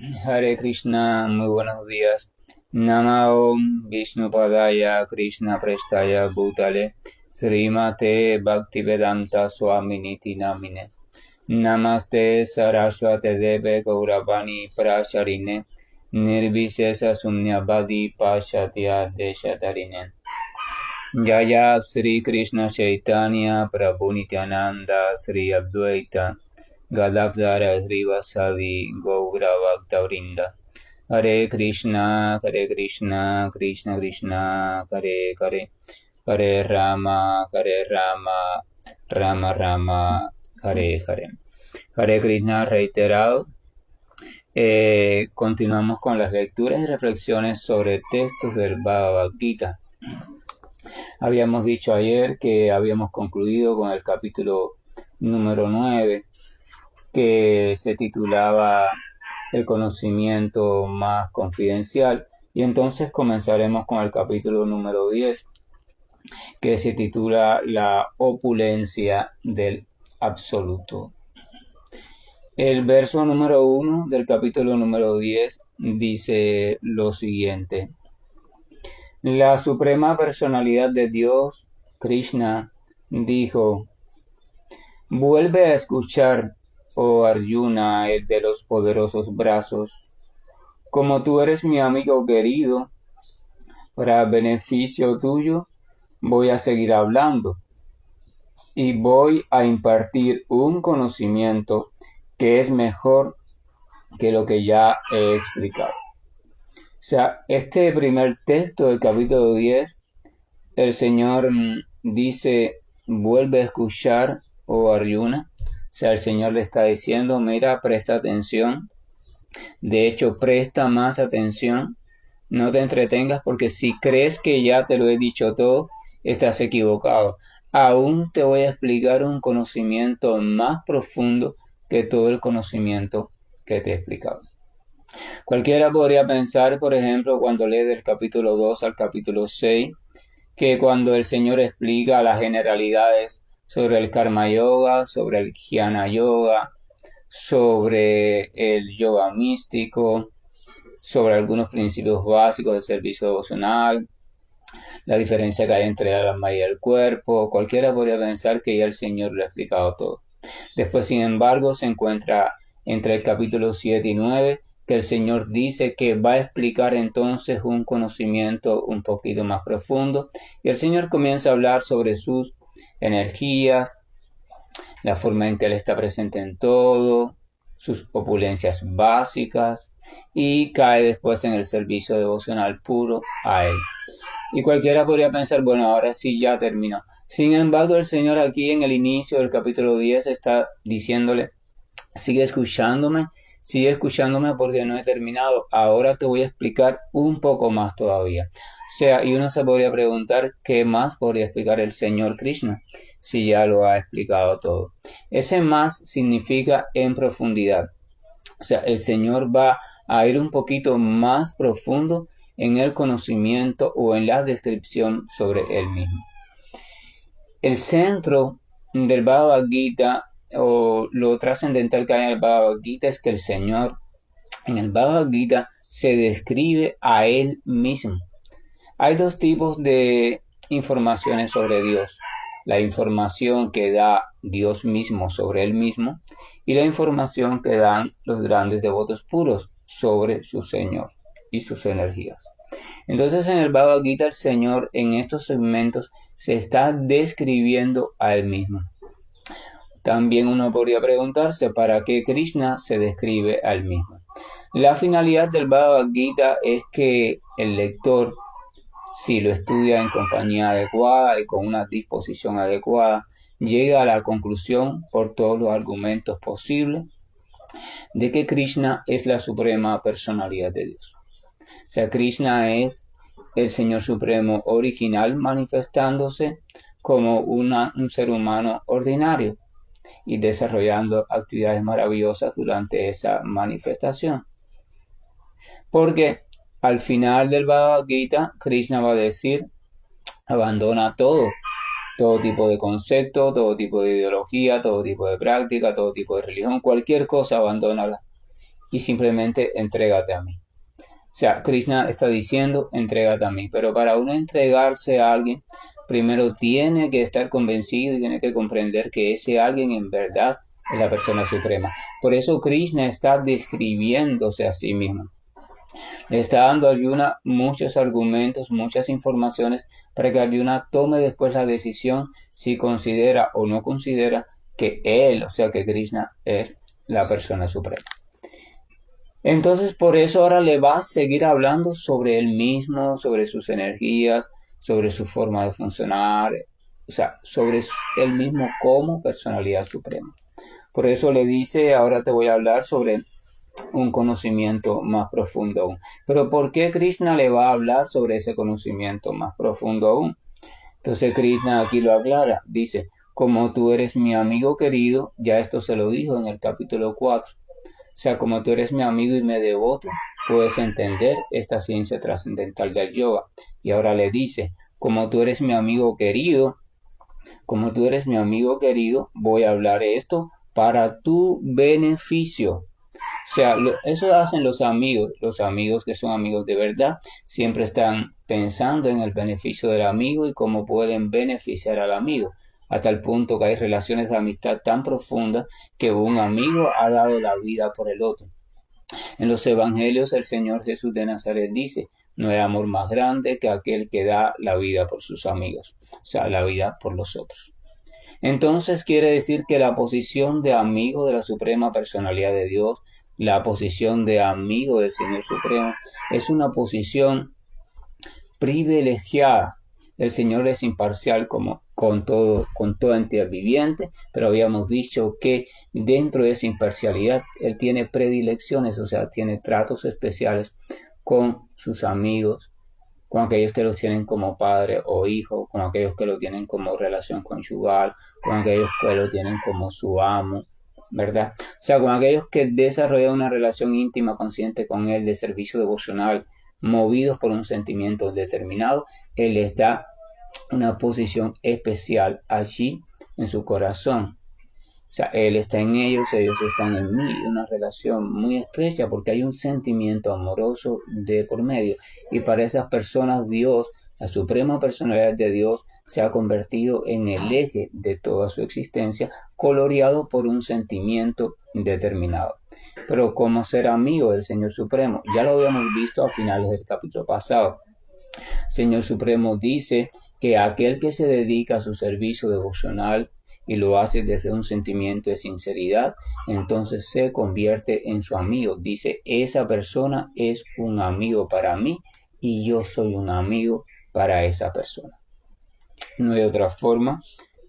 Hare Krishna, muy buenos días. Namo Vishnu Padaya Krishna Prestaya Bhutale Srimate Bhaktivedanta Swaminiti Namine Namaste Saraswate Deve Gauravani Prasharine Nirvisesa Sunyavadi Pashatya Deshatarine Jaya Sri Krishna Chaitanya Prabhu Nityananda Sri Advaita Gadadhara Sri Vasadi Gaura Bhaktavrinda Hare Krishna, Krishna Krishna, Hare Hare, Hare Rama, Rama Rama, Hare Hare. Hare Krishna reiterado. Continuamos con las lecturas y reflexiones sobre textos del Bhagavad Gita. Habíamos dicho ayer que habíamos concluido con el capítulo número 9, que se titulaba El conocimiento más confidencial, y entonces comenzaremos con el capítulo número 10, que se titula La opulencia del absoluto. El verso número 1 del capítulo número 10 dice lo siguiente: La suprema personalidad de Dios, Krishna, dijo: vuelve a escuchar, oh Arjuna, el de los poderosos brazos. Como tú eres mi amigo querido, para beneficio tuyo, voy a seguir hablando y voy a impartir un conocimiento que es mejor que lo que ya he explicado. O sea, este primer texto del capítulo 10, el Señor dice: vuelve a escuchar, oh Arjuna. O sea, el Señor le está diciendo: mira, presta atención. De hecho, presta más atención. No te entretengas, porque si crees que ya te lo he dicho todo, estás equivocado. Aún te voy a explicar un conocimiento más profundo que todo el conocimiento que te he explicado. Cualquiera podría pensar, por ejemplo, cuando lee del capítulo 2 al capítulo 6, que cuando el Señor explica las generalidades sobre el Karma Yoga, sobre el Jnana Yoga, sobre el yoga místico, sobre algunos principios básicos del servicio devocional, la diferencia que hay entre el alma y el cuerpo, cualquiera podría pensar que ya el Señor lo ha explicado todo. Después, sin embargo, se encuentra entre el capítulo 7 y 9 que el Señor dice que va a explicar entonces un conocimiento un poquito más profundo, y el Señor comienza a hablar sobre sus energías, la forma en que Él está presente en todo, sus opulencias básicas, y cae después en el servicio devocional puro a Él. Y cualquiera podría pensar: bueno, ahora sí ya terminó. Sin embargo, el Señor aquí en el inicio del capítulo 10 está diciéndole: sigue escuchándome porque no he terminado. Ahora te voy a explicar un poco más todavía. O sea, y uno se podría preguntar qué más podría explicar el Señor Krishna si ya lo ha explicado todo. Ese más significa en profundidad. O sea, el Señor va a ir un poquito más profundo en el conocimiento o en la descripción sobre Él mismo. El centro del Bhagavad Gita, o lo trascendental que hay en el Bhagavad Gita, es que el Señor en el Bhagavad Gita se describe a Él mismo. Hay dos tipos de informaciones sobre Dios: la información que da Dios mismo sobre Él mismo, y la información que dan los grandes devotos puros sobre su Señor y sus energías. Entonces, en el Bhagavad Gita, el Señor en estos segmentos se está describiendo a Él mismo. También uno podría preguntarse para qué Krishna se describe a Él mismo. La finalidad del Bhagavad Gita es que el lector, si lo estudia en compañía adecuada y con una disposición adecuada, llega a la conclusión, por todos los argumentos posibles, de que Krishna es la suprema personalidad de Dios. O sea, Krishna es el Señor Supremo original manifestándose como un ser humano ordinario y desarrollando actividades maravillosas durante esa manifestación. Porque al final del Bhagavad Gita, Krishna va a decir: abandona todo tipo de concepto, todo tipo de ideología, todo tipo de práctica, todo tipo de religión, cualquier cosa abandónala y simplemente entrégate a mí. O sea, Krishna está diciendo, entrégate a mí. Pero para uno entregarse a alguien, primero tiene que estar convencido y tiene que comprender que ese alguien en verdad es la persona suprema. Por eso Krishna está describiéndose a sí mismo. Le está dando a Arjuna muchos argumentos, muchas informaciones para que Arjuna tome después la decisión si considera o no considera que él, o sea que Krishna es la persona suprema. Entonces, por eso ahora le va a seguir hablando sobre él mismo, sobre sus energías, sobre su forma de funcionar, o sea, sobre él mismo como personalidad suprema. Por eso le dice, ahora te voy a hablar sobre un conocimiento más profundo aún. Pero ¿por qué Krishna le va a hablar sobre ese conocimiento más profundo aún? Entonces Krishna aquí lo aclara, dice, como tú eres mi amigo querido, ya esto se lo dijo en el capítulo 4. O sea, como tú eres mi amigo y me devoto, puedes entender esta ciencia trascendental del yoga. Y ahora le dice, como tú eres mi amigo querido, voy a hablar esto para tu beneficio. O sea, eso hacen los amigos que son amigos de verdad, siempre están pensando en el beneficio del amigo y cómo pueden beneficiar al amigo, hasta el punto que hay relaciones de amistad tan profundas que un amigo ha dado la vida por el otro. En los evangelios el Señor Jesús de Nazaret dice, no hay amor más grande que aquel que da la vida por sus amigos, o sea, la vida por los otros. Entonces quiere decir que la posición de amigo de la Suprema Personalidad de Dios, la posición de amigo del Señor Supremo, es una posición privilegiada. El Señor es imparcial como con toda entidad viviente, pero habíamos dicho que dentro de esa imparcialidad Él tiene predilecciones, o sea, tiene tratos especiales con sus amigos, con aquellos que los tienen como padre o hijo, con aquellos que lo tienen como relación conyugal, con aquellos que lo tienen como su amo, ¿verdad? O sea, con aquellos que desarrollan una relación íntima, consciente con él, de servicio devocional, movidos por un sentimiento determinado, él les da una posición especial allí en su corazón. O sea, Él está en ellos están en mí, una relación muy estrecha porque hay un sentimiento amoroso de por medio. Y para esas personas Dios, la suprema personalidad de Dios, se ha convertido en el eje de toda su existencia, coloreado por un sentimiento determinado. Pero como ser amigo del Señor Supremo, ya lo habíamos visto a finales del capítulo pasado. El Señor Supremo dice que aquel que se dedica a su servicio devocional y lo hace desde un sentimiento de sinceridad, entonces se convierte en su amigo. Dice, esa persona es un amigo para mí y yo soy un amigo para esa persona. No hay otra forma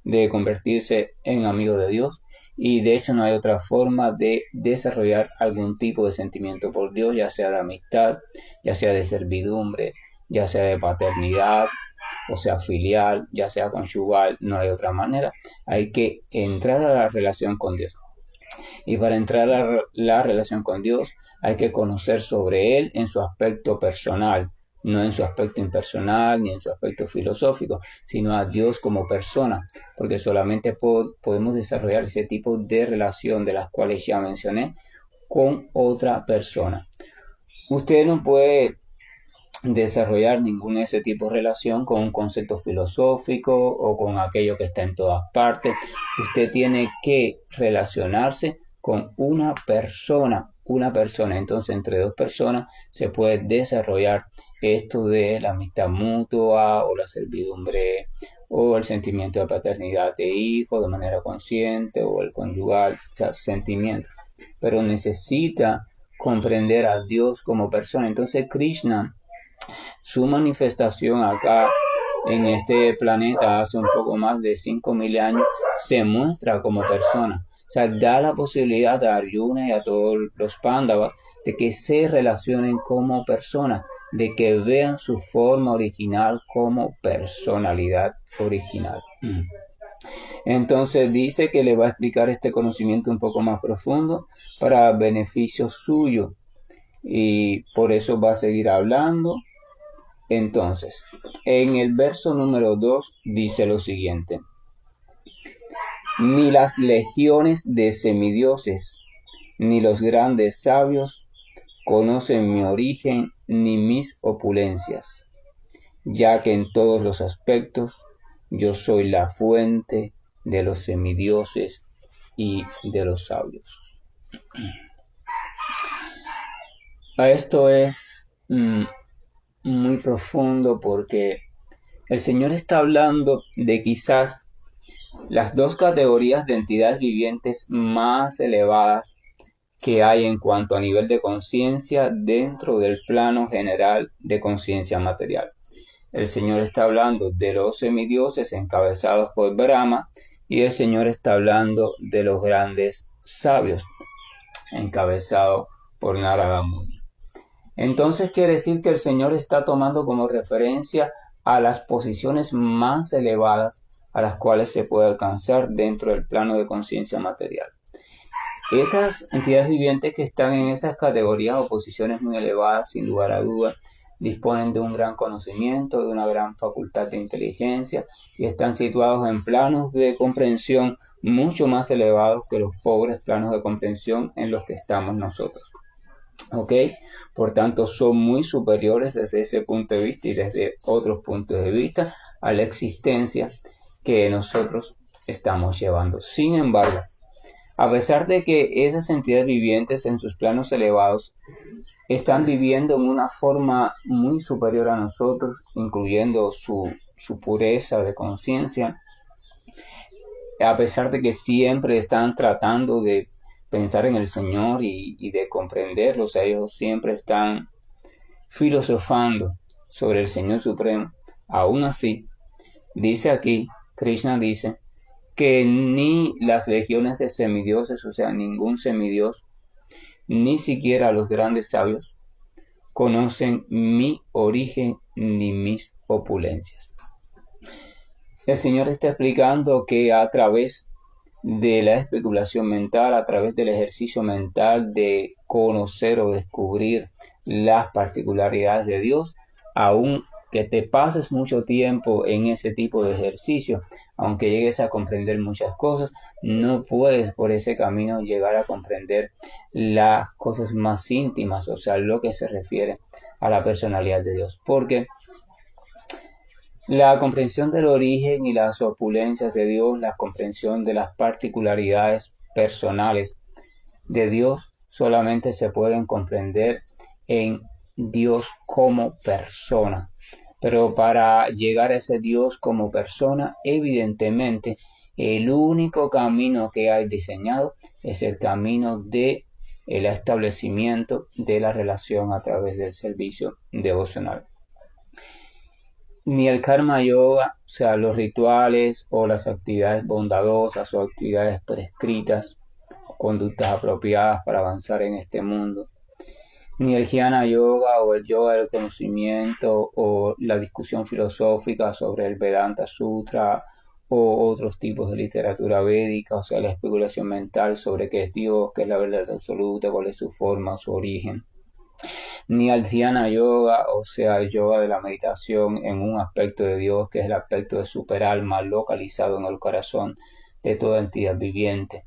de convertirse en amigo de Dios y de hecho no hay otra forma de desarrollar algún tipo de sentimiento por Dios, ya sea de amistad, ya sea de servidumbre, ya sea de paternidad, o sea filial, ya sea conyugal, no hay otra manera. Hay que entrar a la relación con Dios. Y para entrar a la relación con Dios hay que conocer sobre Él en su aspecto personal, no en su aspecto impersonal ni en su aspecto filosófico, sino a Dios como persona, porque solamente podemos desarrollar ese tipo de relación de las cuales ya mencioné con otra persona. Usted no puede desarrollar ningún ese tipo de relación con un concepto filosófico o con aquello que está en todas partes. Usted tiene que relacionarse con una persona. Entonces entre dos personas se puede desarrollar esto de la amistad mutua o la servidumbre o el sentimiento de paternidad de hijo de manera consciente o el conyugal, o sea, sentimientos. Pero necesita comprender a Dios como persona. Entonces Krishna, su manifestación acá en este planeta hace un poco más de 5.000 años, se muestra como persona. O sea, da la posibilidad a Arjuna y a todos los Pándavas de que se relacionen como personas, de que vean su forma original como personalidad original. Entonces dice que le va a explicar este conocimiento un poco más profundo para beneficio suyo y por eso va a seguir hablando. Entonces, en el verso número 2 dice lo siguiente: ni las legiones de semidioses, ni los grandes sabios conocen mi origen ni mis opulencias, ya que en todos los aspectos yo soy la fuente de los semidioses y de los sabios. Esto es muy profundo porque el Señor está hablando de quizás las dos categorías de entidades vivientes más elevadas que hay en cuanto a nivel de conciencia dentro del plano general de conciencia material. El Señor está hablando de los semidioses encabezados por Brahma y el Señor está hablando de los grandes sabios encabezados por Narada Muni. Entonces quiere decir que el Señor está tomando como referencia a las posiciones más elevadas a las cuales se puede alcanzar dentro del plano de conciencia material. Esas entidades vivientes que están en esas categorías o posiciones muy elevadas, sin lugar a dudas, disponen de un gran conocimiento, de una gran facultad de inteligencia y están situados en planos de comprensión mucho más elevados que los pobres planos de comprensión en los que estamos nosotros. ¿Ok? Por tanto, son muy superiores desde ese punto de vista y desde otros puntos de vista a la existencia que nosotros estamos llevando. Sin embargo, a pesar de que esas entidades vivientes en sus planos elevados están viviendo en una forma muy superior a nosotros, incluyendo su pureza de conciencia, a pesar de que siempre están tratando de pensar en el Señor y de comprenderlo, o sea, ellos siempre están filosofando sobre el Señor Supremo. Aún así, dice aquí, Krishna dice, que ni las legiones de semidioses, o sea, ningún semidios, ni siquiera los grandes sabios, conocen mi origen ni mis opulencias. El Señor está explicando que a través de la especulación mental, a través del ejercicio mental de conocer o descubrir las particularidades de Dios, aun que te pases mucho tiempo en ese tipo de ejercicio, aunque llegues a comprender muchas cosas, no puedes por ese camino llegar a comprender las cosas más íntimas, o sea, lo que se refiere a la personalidad de Dios, porque la comprensión del origen y las opulencias de Dios, la comprensión de las particularidades personales de Dios, solamente se pueden comprender en Dios como persona. Pero para llegar a ese Dios como persona, evidentemente, el único camino que hay diseñado es el camino de el establecimiento de la relación a través del servicio devocional. Ni el karma yoga, o sea, los rituales o las actividades bondadosas o actividades prescritas, conductas apropiadas para avanzar en este mundo, ni el jnana yoga o el yoga del conocimiento o la discusión filosófica sobre el Vedanta Sutra o otros tipos de literatura védica, o sea, la especulación mental sobre qué es Dios, qué es la verdad absoluta, cuál es su forma, su origen, ni al dhyana yoga, o sea, el yoga de la meditación en un aspecto de Dios, que es el aspecto de superalma localizado en el corazón de toda entidad viviente.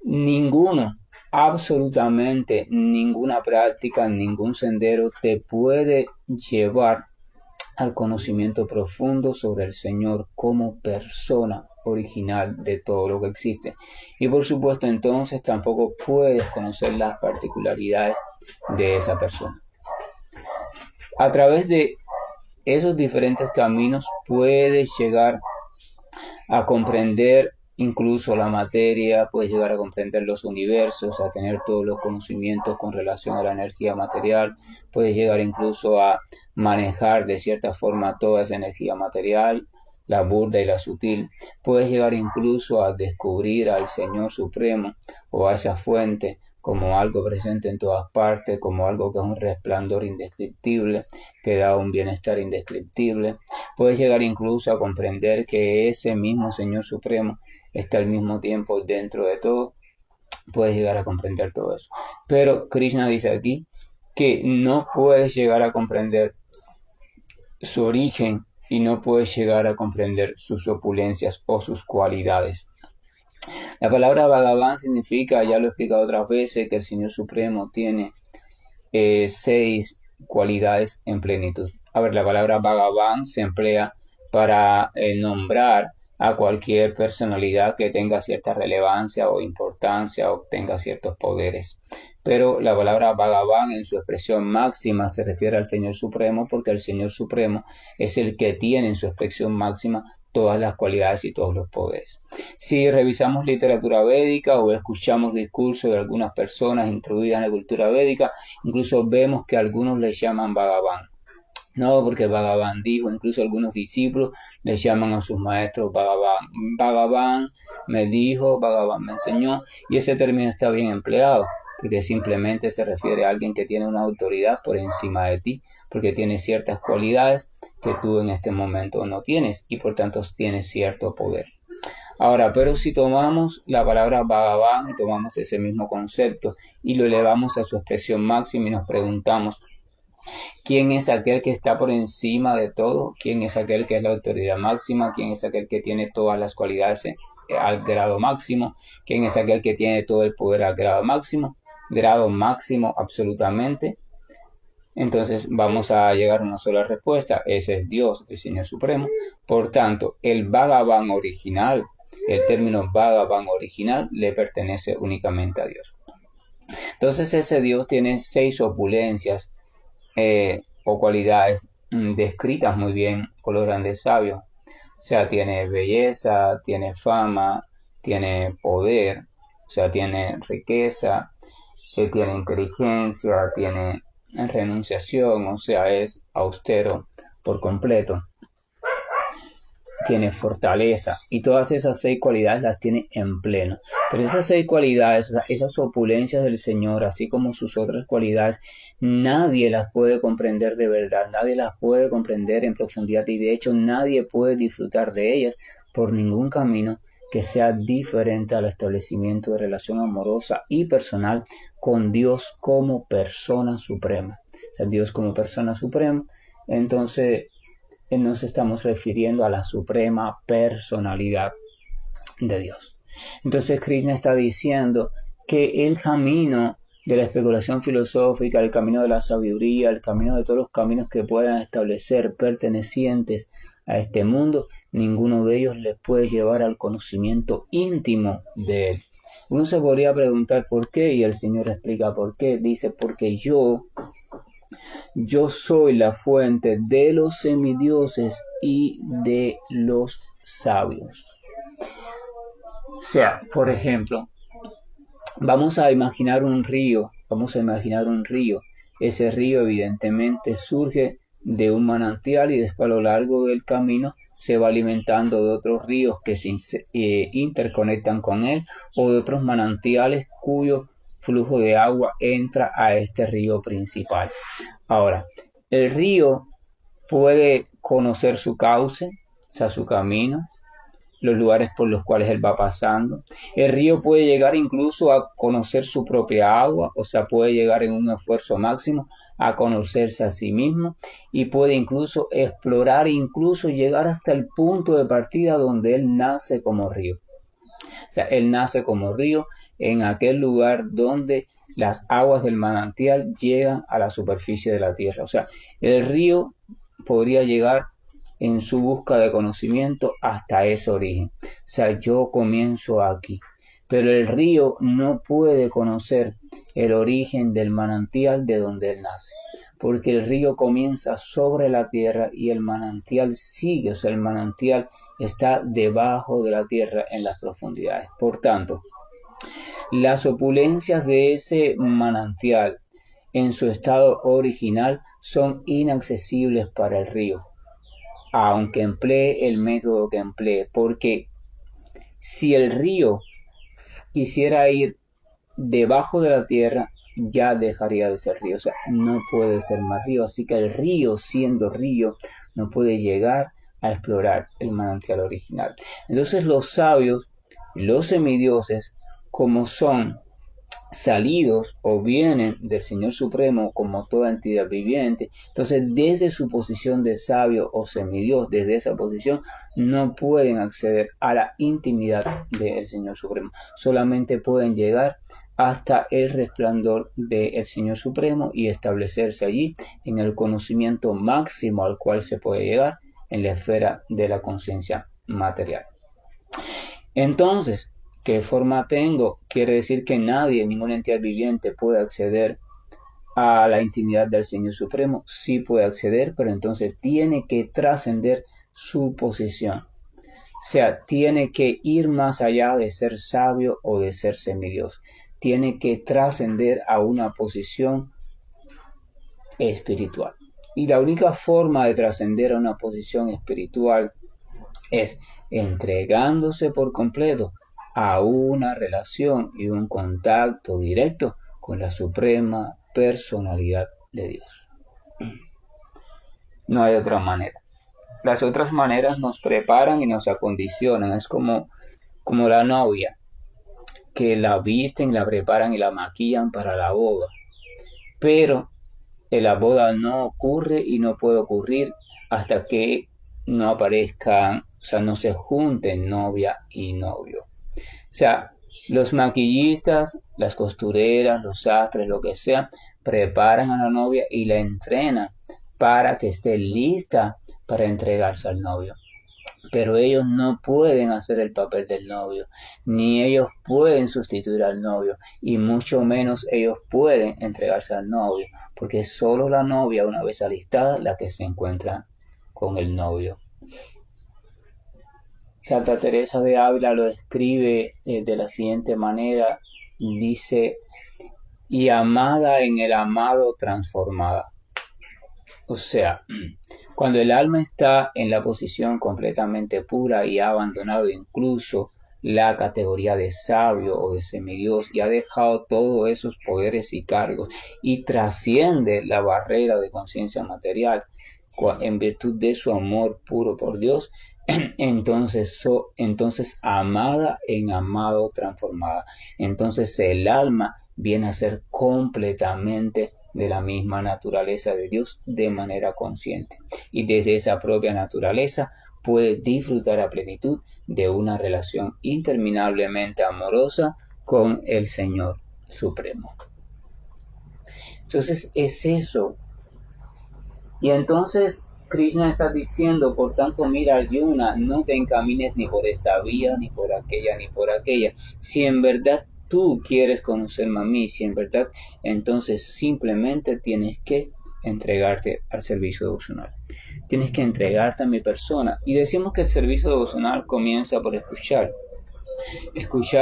Ninguno, absolutamente ninguna práctica, ningún sendero te puede llevar al conocimiento profundo sobre el Señor como persona original de todo lo que existe. Y por supuesto, entonces tampoco puedes conocer las particularidades de esa persona. A través de esos diferentes caminos puedes llegar a comprender incluso la materia, puedes llegar a comprender los universos, a tener todos los conocimientos con relación a la energía material, puedes llegar incluso a manejar de cierta forma toda esa energía material, la burda y la sutil, puedes llegar incluso a descubrir al Señor Supremo o a esa fuente como algo presente en todas partes, como algo que es un resplandor indescriptible, que da un bienestar indescriptible. Puedes llegar incluso a comprender que ese mismo Señor Supremo está al mismo tiempo dentro de todo. Puedes llegar a comprender todo eso. Pero Krishna dice aquí que no puedes llegar a comprender su origen y no puedes llegar a comprender sus opulencias o sus cualidades. La palabra Bhagavan significa, ya lo he explicado otras veces, que el Señor Supremo tiene 6 cualidades en plenitud. A ver, la palabra Bhagavan se emplea para nombrar a cualquier personalidad que tenga cierta relevancia o importancia o tenga ciertos poderes. Pero la palabra Bhagavan en su expresión máxima se refiere al Señor Supremo, porque el Señor Supremo es el que tiene en su expresión máxima todas las cualidades y todos los poderes. Si revisamos literatura védica o escuchamos discursos de algunas personas introducidas en la cultura védica, incluso vemos que algunos le llaman Bhagavan. No, porque Bhagavan dijo, incluso algunos discípulos le llaman a sus maestros Bhagavan. Bhagavan me dijo, Bhagavan me enseñó, y ese término está bien empleado, porque simplemente se refiere a alguien que tiene una autoridad por encima de ti, porque tiene ciertas cualidades que tú en este momento no tienes, y por tanto tienes cierto poder. Ahora, pero si tomamos la palabra Bhagavan y tomamos ese mismo concepto y lo elevamos a su expresión máxima y nos preguntamos, ¿quién es aquel que está por encima de todo? ¿Quién es aquel que es la autoridad máxima? ¿Quién es aquel que tiene todas las cualidades al grado máximo? ¿Quién es aquel que tiene todo el poder al grado máximo? Grado máximo absolutamente. Entonces vamos a llegar a una sola respuesta. Ese es Dios, el Señor Supremo. Por tanto, el Bhagavan original, el término Bhagavan original, le pertenece únicamente a Dios. Entonces ese Dios tiene 6 opulencias o cualidades descritas muy bien por los grandes sabios. O sea, tiene belleza, tiene fama, tiene poder, o sea, tiene riqueza, tiene inteligencia, tiene renunciación, o sea, es austero por completo. Tiene fortaleza y todas esas 6 cualidades las tiene en pleno. Pero esas 6 cualidades, esas opulencias del Señor, así como sus otras cualidades, nadie las puede comprender de verdad, nadie las puede comprender en profundidad y de hecho nadie puede disfrutar de ellas por ningún camino que sea diferente al establecimiento de relación amorosa y personal con Dios como persona suprema. O sea, Dios como persona suprema, entonces nos estamos refiriendo a la suprema personalidad de Dios. Entonces Krishna está diciendo que el camino de la especulación filosófica, el camino de la sabiduría, el camino de todos los caminos que puedan establecer pertenecientes a este mundo, ninguno de ellos les puede llevar al conocimiento íntimo de él. Uno se podría preguntar por qué, y el Señor explica por qué. Dice, porque yo soy la fuente de los semidioses y de los sabios. O sea, por ejemplo, vamos a imaginar un río. Ese río evidentemente surge de un manantial y después a lo largo del camino se va alimentando de otros ríos que se interconectan con él o de otros manantiales cuyo flujo de agua entra a este río principal. Ahora, el río puede conocer su cauce, o sea, su camino, los lugares por los cuales él va pasando. El río puede llegar incluso a conocer su propia agua, o sea, puede llegar en un esfuerzo máximo a conocerse a sí mismo y puede incluso explorar, incluso llegar hasta el punto de partida donde él nace como río. O sea, él nace como río en aquel lugar donde las aguas del manantial llegan a la superficie de la tierra. O sea, el río podría llegar en su busca de conocimiento hasta ese origen. O sea, yo comienzo aquí. Pero el río no puede conocer el origen del manantial de donde él nace. Porque el río comienza sobre la tierra y el manantial sigue. O sea, el manantial está debajo de la tierra en las profundidades. Por tanto, las opulencias de ese manantial en su estado original son inaccesibles para el río, aunque emplee el método que emplee, porque si el río quisiera ir debajo de la tierra, ya dejaría de ser río, o sea, no puede ser más río, así que el río, siendo río, no puede llegar a explorar el manantial original. Entonces los sabios, los semidioses, como son salidos o vienen del Señor Supremo como toda entidad viviente. Entonces, desde su posición de sabio o semidios, desde esa posición, no pueden acceder a la intimidad del Señor Supremo. Solamente pueden llegar hasta el resplandor del Señor Supremo y establecerse allí en el conocimiento máximo al cual se puede llegar en la esfera de la conciencia material. Entonces, ¿qué forma tengo? Quiere decir que nadie, ninguna entidad viviente puede acceder a la intimidad del Señor Supremo. Sí puede acceder, pero entonces tiene que trascender su posición. O sea, tiene que ir más allá de ser sabio o de ser semidios. Tiene que trascender a una posición espiritual. Y la única forma de trascender a una posición espiritual es entregándose por completo a una relación y un contacto directo con la suprema personalidad de Dios. No hay otra manera. Las otras maneras nos preparan y nos acondicionan. Es como la novia, que la visten, la preparan y la maquillan para la boda. Pero la boda no ocurre y no puede ocurrir hasta que no aparezcan, o sea, no se junten novia y novio. O sea, los maquillistas, las costureras, los sastres, lo que sea, preparan a la novia y la entrenan para que esté lista para entregarse al novio. Pero ellos no pueden hacer el papel del novio, ni ellos pueden sustituir al novio, y mucho menos ellos pueden entregarse al novio, porque es solo la novia, una vez alistada, la que se encuentra con el novio. Santa Teresa de Ávila lo describe de la siguiente manera, dice, y amada en el amado transformada. O sea, cuando el alma está en la posición completamente pura y ha abandonado incluso la categoría de sabio o de semidios y ha dejado todos esos poderes y cargos y trasciende la barrera de conciencia material en virtud de su amor puro por Dios, entonces amada en amado transformada. Entonces el alma viene a ser completamente de la misma naturaleza de Dios de manera consciente. Y desde esa propia naturaleza puede disfrutar a plenitud de una relación interminablemente amorosa con el Señor Supremo. Entonces es eso. Y entonces Krishna está diciendo, por tanto, mira, Arjuna, no te encamines ni por esta vía, ni por aquella, ni por aquella. Si en verdad tú quieres conocerme a mí, si en verdad, entonces simplemente tienes que entregarte al servicio devocional. Tienes que entregarte a mi persona. Y decimos que el servicio devocional comienza por escuchar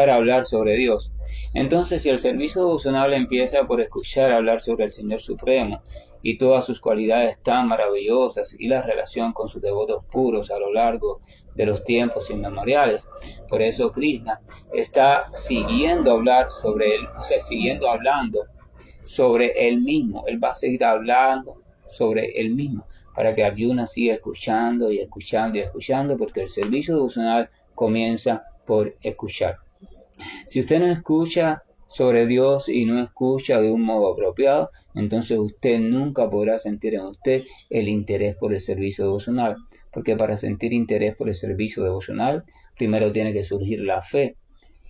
hablar sobre Dios. Entonces, si el servicio devocional empieza por escuchar hablar sobre el Señor Supremo y todas sus cualidades tan maravillosas y la relación con sus devotos puros a lo largo de los tiempos inmemoriales, por eso Krishna está siguiendo hablar sobre él, o sea, siguiendo hablando sobre él mismo. Él va a seguir hablando sobre él mismo para que Arjuna siga escuchando y escuchando y escuchando, porque el servicio devocional comienza por escuchar. Si usted no escucha sobre Dios y no escucha de un modo apropiado, entonces usted nunca podrá sentir en usted el interés por el servicio devocional, porque para sentir interés por el servicio devocional, primero tiene que surgir la fe,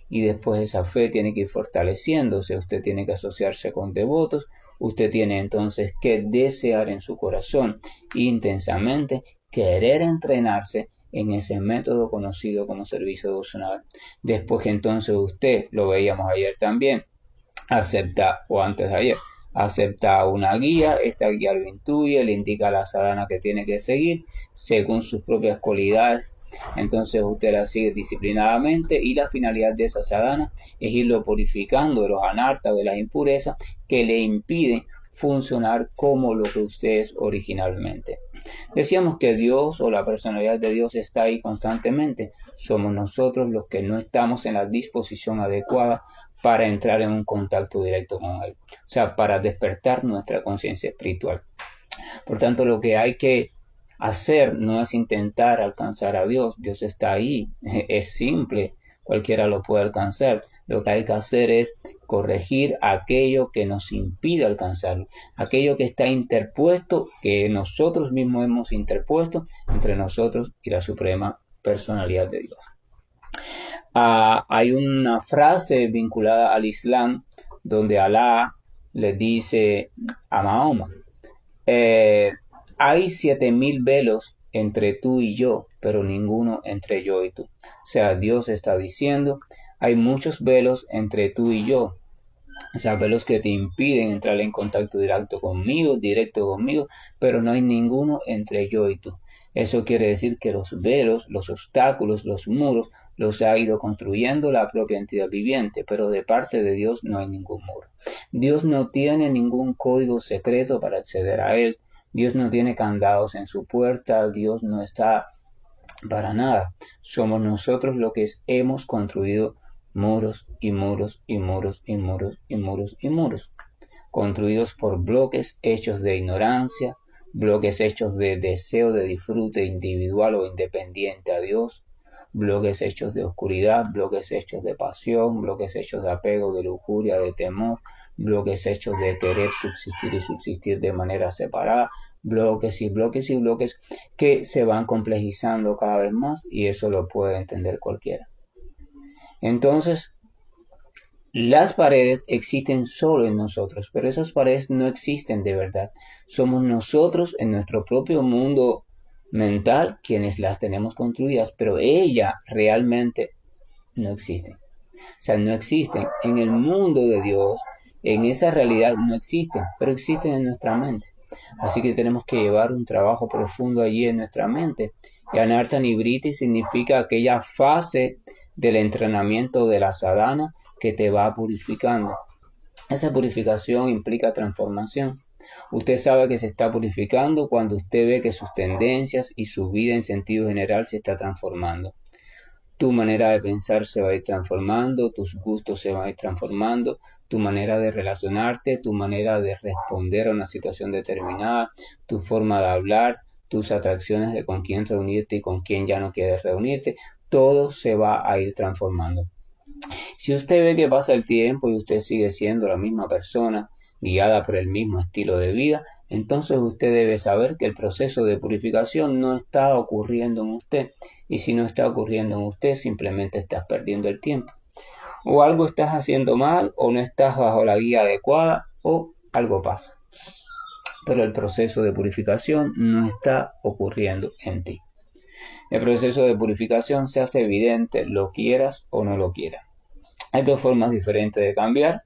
y después esa fe tiene que ir fortaleciéndose, usted tiene que asociarse con devotos, usted tiene entonces que desear en su corazón intensamente, querer entrenarse en ese método conocido como servicio devocional. Después que entonces usted, lo veíamos ayer también, acepta, o antes de ayer, acepta una guía, esta guía lo intuye, le indica la sadhana que tiene que seguir según sus propias cualidades, entonces usted la sigue disciplinadamente y la finalidad de esa sadhana es irlo purificando de los anartas o de las impurezas que le impiden funcionar como lo que usted es originalmente. Decíamos que Dios o la personalidad de Dios está ahí constantemente. Somos nosotros los que no estamos en la disposición adecuada para entrar en un contacto directo con Él. O sea, para despertar nuestra conciencia espiritual. Por tanto, lo que hay que hacer no es intentar alcanzar a Dios. Dios está ahí. Es simple. Cualquiera lo puede alcanzar. Lo que hay que hacer es corregir aquello que nos impide alcanzarlo, aquello que está interpuesto, que nosotros mismos hemos interpuesto entre nosotros y la suprema personalidad de Dios. Hay una frase vinculada al Islam donde Alá le dice a Mahoma, hay 7000 velos entre tú y yo, pero ninguno entre yo y tú. O sea, Dios está diciendo, hay muchos velos entre tú y yo. O sea, velos que te impiden entrar en contacto directo conmigo, pero no hay ninguno entre yo y tú. Eso quiere decir que los velos, los obstáculos, los muros, los ha ido construyendo la propia entidad viviente, pero de parte de Dios no hay ningún muro. Dios no tiene ningún código secreto para acceder a él. Dios no tiene candados en su puerta. Dios no está para nada. Somos nosotros los que hemos construido muros y muros y muros y muros y muros y muros, construidos por bloques hechos de ignorancia, bloques hechos de deseo de disfrute individual o independiente a Dios, bloques hechos de oscuridad, bloques hechos de pasión, bloques hechos de apego, de lujuria, de temor, bloques hechos de querer subsistir y subsistir de manera separada, bloques y bloques y bloques que se van complejizando cada vez más, y eso lo puede entender cualquiera. Entonces, las paredes existen solo en nosotros, pero esas paredes no existen de verdad. Somos nosotros en nuestro propio mundo mental quienes las tenemos construidas, pero ellas realmente no existen. O sea, no existen en el mundo de Dios, en esa realidad no existen, pero existen en nuestra mente. Así que tenemos que llevar un trabajo profundo allí en nuestra mente. Y Anartha Nivriti significa aquella fase del entrenamiento de la sadhana que te va purificando. Esa purificación implica transformación. Usted sabe que se está purificando cuando usted ve que sus tendencias y su vida en sentido general se está transformando. Tu manera de pensar se va a ir transformando, tus gustos se van a ir transformando, tu manera de relacionarte, tu manera de responder a una situación determinada, tu forma de hablar, tus atracciones de con quién reunirte y con quién ya no quieres reunirte, todo se va a ir transformando. Si usted ve que pasa el tiempo y usted sigue siendo la misma persona, guiada por el mismo estilo de vida, entonces usted debe saber que el proceso de purificación no está ocurriendo en usted. Y si no está ocurriendo en usted, simplemente estás perdiendo el tiempo. O algo estás haciendo mal, o no estás bajo la guía adecuada, o algo pasa. Pero el proceso de purificación no está ocurriendo en ti. El proceso de purificación se hace evidente, lo quieras o no lo quieras. Hay dos formas diferentes de cambiar.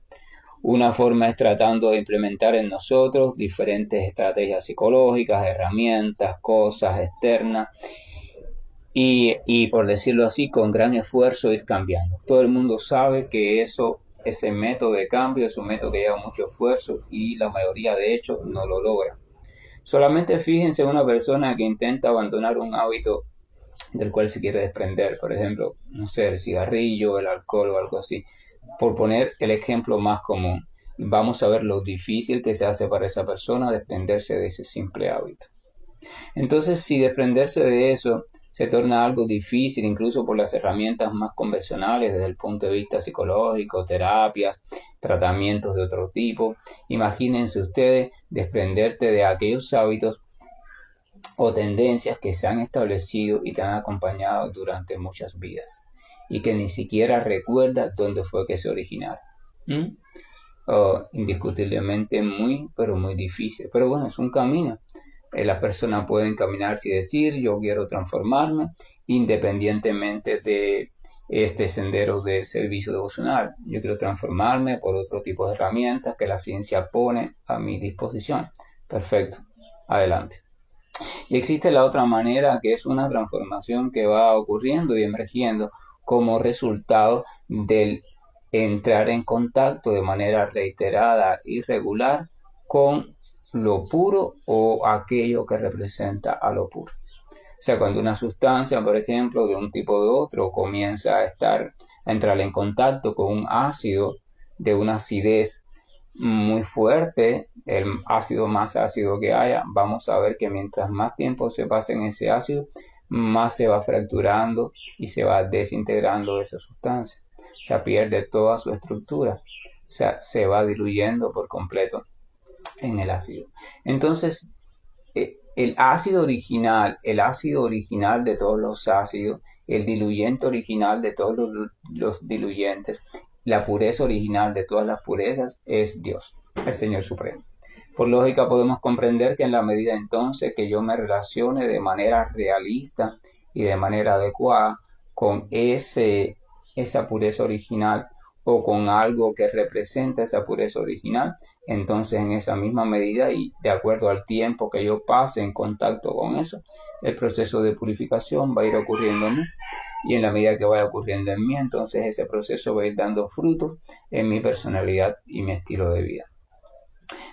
Una forma es tratando de implementar en nosotros diferentes estrategias psicológicas, herramientas, cosas externas y por decirlo así, con gran esfuerzo ir cambiando. Todo el mundo sabe que ese método de cambio es un método que lleva mucho esfuerzo y la mayoría de hecho no lo logra. Solamente fíjense en una persona que intenta abandonar un hábito del cual se quiere desprender, por ejemplo, no sé, el cigarrillo, el alcohol o algo así, por poner el ejemplo más común. Vamos a ver lo difícil que se hace para esa persona desprenderse de ese simple hábito. Entonces, si desprenderse de eso se torna algo difícil, incluso por las herramientas más convencionales desde el punto de vista psicológico, terapias, tratamientos de otro tipo, imagínense ustedes desprenderte de aquellos hábitos o tendencias que se han establecido y te han acompañado durante muchas vidas y que ni siquiera recuerdas dónde fue que se originaron. Indiscutiblemente muy, pero muy difícil. Pero bueno, es un camino. Las personas pueden encaminarse y decir, yo quiero transformarme independientemente de este sendero del servicio devocional. Yo quiero transformarme por otro tipo de herramientas que la ciencia pone a mi disposición. Perfecto, adelante. Y existe la otra manera, que es una transformación que va ocurriendo y emergiendo como resultado del entrar en contacto de manera reiterada y regular con lo puro o aquello que representa a lo puro. O sea, cuando una sustancia, por ejemplo, de un tipo o de otro, comienza a entrar en contacto con un ácido de una acidez muy fuerte, el ácido más ácido que haya, vamos a ver que mientras más tiempo se pase en ese ácido, más se va fracturando y se va desintegrando esa sustancia. o sea, pierde toda su estructura, o sea, se va diluyendo por completo en el ácido. Entonces, el ácido original de todos los ácidos, el diluyente original de todos los diluyentes, la pureza original de todas las purezas es Dios, el Señor Supremo. Por lógica podemos comprender que en la medida entonces que yo me relacione de manera realista y de manera adecuada con esa pureza original o con algo que representa esa pureza original, entonces en esa misma medida y de acuerdo al tiempo que yo pase en contacto con eso, el proceso de purificación va a ir ocurriendo en mí. Y en la medida que vaya ocurriendo en mí, entonces ese proceso va a ir dando frutos en mi personalidad y mi estilo de vida.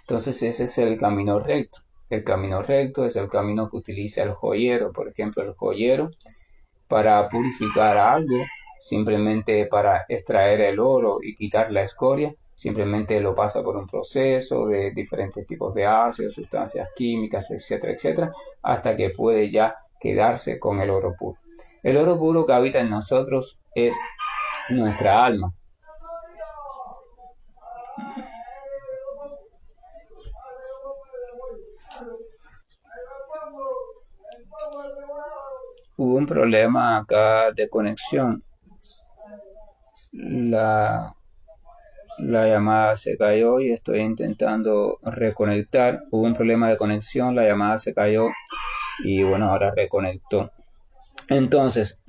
Entonces ese es el camino recto. El camino recto es el camino que utiliza el joyero. Por ejemplo, el joyero para purificar algo, simplemente para extraer el oro y quitar la escoria, simplemente lo pasa por un proceso de diferentes tipos de ácidos, sustancias químicas, etcétera, etcétera, hasta que puede ya quedarse con el oro puro. El oro puro que habita en nosotros es nuestra alma. Hubo un problema acá de conexión. La llamada se cayó y estoy intentando reconectar. Hubo un problema de conexión, la llamada se cayó y bueno, ahora reconectó. Entonces,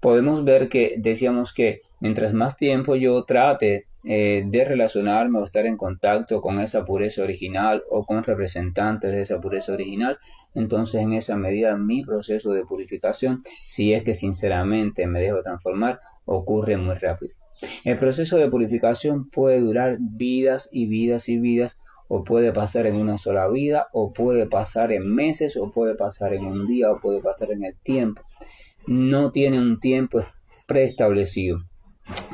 podemos ver que decíamos que mientras más tiempo yo trate de relacionarme o estar en contacto con esa pureza original o con representantes de esa pureza original, entonces en esa medida mi proceso de purificación, si es que sinceramente me dejo transformar, ocurre muy rápido. El proceso de purificación puede durar vidas y vidas y vidas, o puede pasar en una sola vida, o puede pasar en meses, o puede pasar en un día, o puede pasar en el tiempo. No tiene un tiempo preestablecido.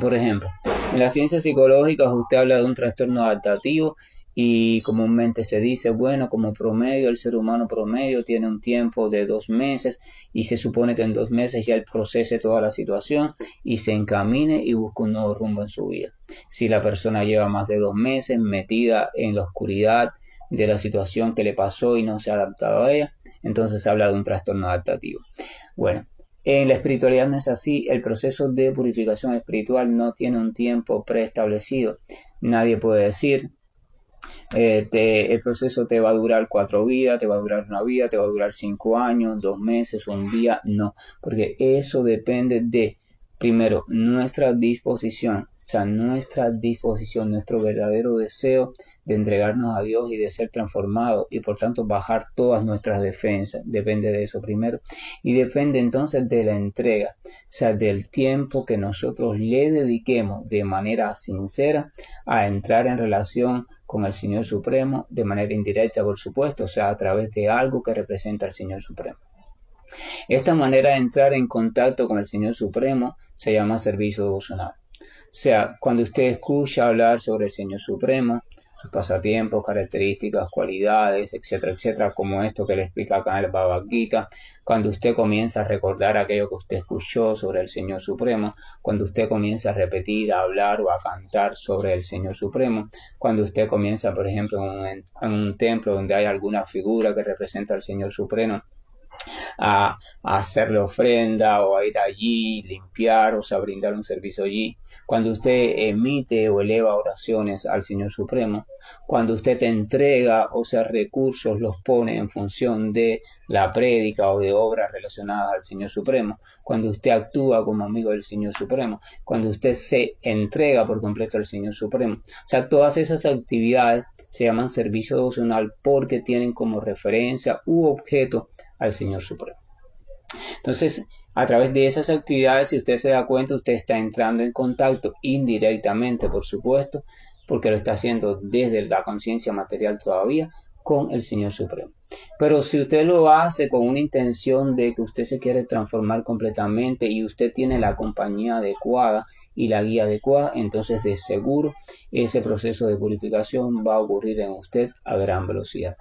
Por ejemplo, en las ciencias psicológicas usted habla de un trastorno adaptativo y comúnmente se dice, bueno, como promedio, el ser humano promedio tiene un tiempo de 2 meses y se supone que en 2 meses ya él procese toda la situación y se encamine y busque un nuevo rumbo en su vida. Si la persona lleva más de 2 meses metida en la oscuridad de la situación que le pasó y no se ha adaptado a ella, entonces habla de un trastorno adaptativo. Bueno, en la espiritualidad no es así, el proceso de purificación espiritual no tiene un tiempo preestablecido. Nadie puede decir, el proceso te va a durar 4 vidas, te va a durar 1 vida, te va a durar 5 años, 2 meses, 1 día, no, porque eso depende de, primero, nuestra disposición, o sea, nuestra disposición, nuestro verdadero deseo de entregarnos a Dios y de ser transformados y por tanto bajar todas nuestras defensas, depende de eso primero, y depende entonces de la entrega, o sea, del tiempo que nosotros le dediquemos de manera sincera a entrar en relación con el Señor Supremo, de manera indirecta por supuesto, o sea, a través de algo que representa al Señor Supremo. Esta manera de entrar en contacto con el Señor Supremo se llama servicio devocional. O sea, cuando usted escucha hablar sobre el Señor Supremo, sus pasatiempos, características, cualidades, etcétera, etcétera, como esto que le explica acá en el Bhagavad Gita, cuando usted comienza a recordar aquello que usted escuchó sobre el Señor Supremo, cuando usted comienza a repetir, a hablar o a cantar sobre el Señor Supremo, cuando usted comienza, por ejemplo, en un templo donde hay alguna figura que representa al Señor Supremo, a hacerle ofrenda o a ir allí, limpiar, o sea, brindar un servicio allí. Cuando usted emite o eleva oraciones al Señor Supremo, cuando usted te entrega, o sea, recursos los pone en función de la prédica o de obras relacionadas al Señor Supremo, cuando usted actúa como amigo del Señor Supremo, cuando usted se entrega por completo al Señor Supremo. O sea, todas esas actividades se llaman servicio devocional porque tienen como referencia u objeto al Señor Supremo. Entonces, a través de esas actividades, si usted se da cuenta, usted está entrando en contacto indirectamente, por supuesto, porque lo está haciendo desde la conciencia material todavía, con el Señor Supremo. Pero si usted lo hace con una intención de que usted se quiere transformar completamente y usted tiene la compañía adecuada y la guía adecuada, entonces de seguro ese proceso de purificación va a ocurrir en usted a gran velocidad.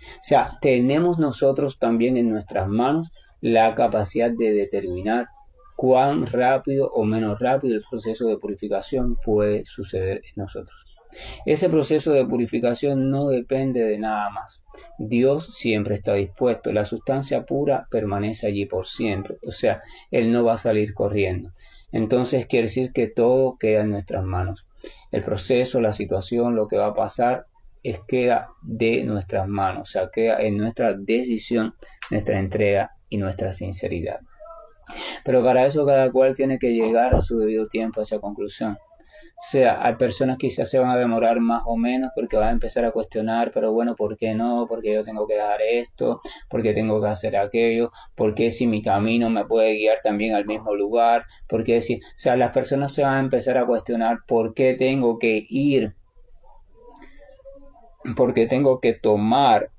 O sea, tenemos nosotros también en nuestras manos la capacidad de determinar cuán rápido o menos rápido el proceso de purificación puede suceder en nosotros. Ese proceso de purificación no depende de nada más. Dios siempre está dispuesto. La sustancia pura permanece allí por siempre. O sea, Él no va a salir corriendo. Entonces quiere decir que todo queda en nuestras manos. El proceso, la situación, lo que va a pasar, queda de nuestras manos. O sea, queda en nuestra decisión, nuestra entrega y nuestra sinceridad. Pero para eso cada cual tiene que llegar a su debido tiempo a esa conclusión. O sea, hay personas que quizás se van a demorar más o menos porque van a empezar a cuestionar, pero bueno, ¿por qué no? ¿Por qué yo tengo que dejar esto? ¿Por qué tengo que hacer aquello? ¿Por qué si mi camino me puede guiar también al mismo lugar? ¿Por qué si? O sea, las personas se van a empezar a cuestionar por qué tengo que ir, por qué tengo que tomar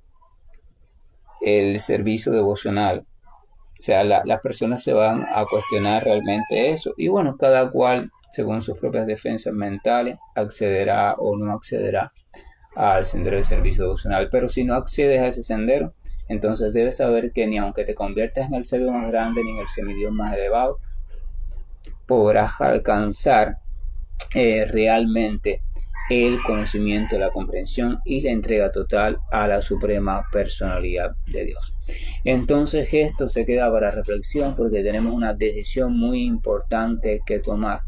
el servicio devocional. O sea, las personas se van a cuestionar realmente eso. Y bueno, cada cual, según sus propias defensas mentales, accederá o no accederá al sendero del servicio devocional. Pero si no accedes a ese sendero, entonces debes saber que ni aunque te conviertas en el sabio más grande ni en el semidios más elevado, podrás alcanzar realmente el conocimiento, la comprensión y la entrega total a la suprema personalidad de Dios. Entonces esto se queda para reflexión porque tenemos una decisión muy importante que tomar.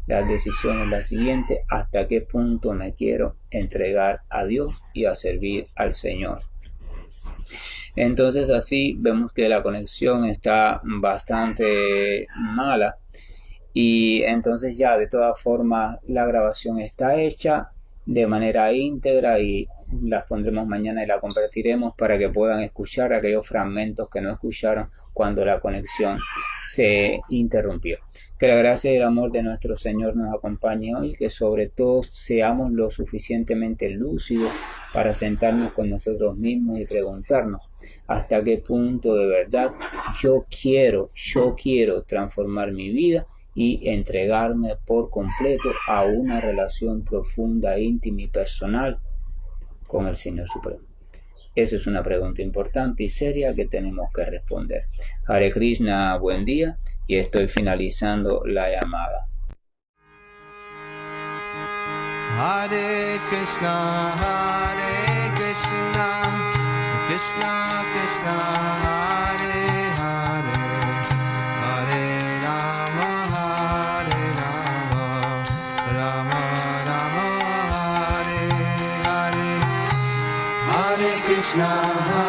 La decisión es la siguiente: ¿hasta qué punto me quiero entregar a Dios y a servir al Señor? Entonces así vemos que la conexión está bastante mala. Y entonces ya de todas formas la grabación está hecha de manera íntegra y las pondremos mañana y la compartiremos para que puedan escuchar aquellos fragmentos que no escucharon cuando la conexión se interrumpió. Que la gracia y el amor de nuestro Señor nos acompañe hoy, que sobre todo seamos lo suficientemente lúcidos para sentarnos con nosotros mismos y preguntarnos hasta qué punto de verdad yo quiero transformar mi vida y entregarme por completo a una relación profunda, íntima y personal con el Señor Supremo. Esa es una pregunta importante y seria que tenemos que responder. Hare Krishna, buen día, y estoy finalizando la llamada. Hare Krishna, Krishna Krishna, Hare Hare, Hare Rama, Rama Rama, Hare Hare, Hare Krishna.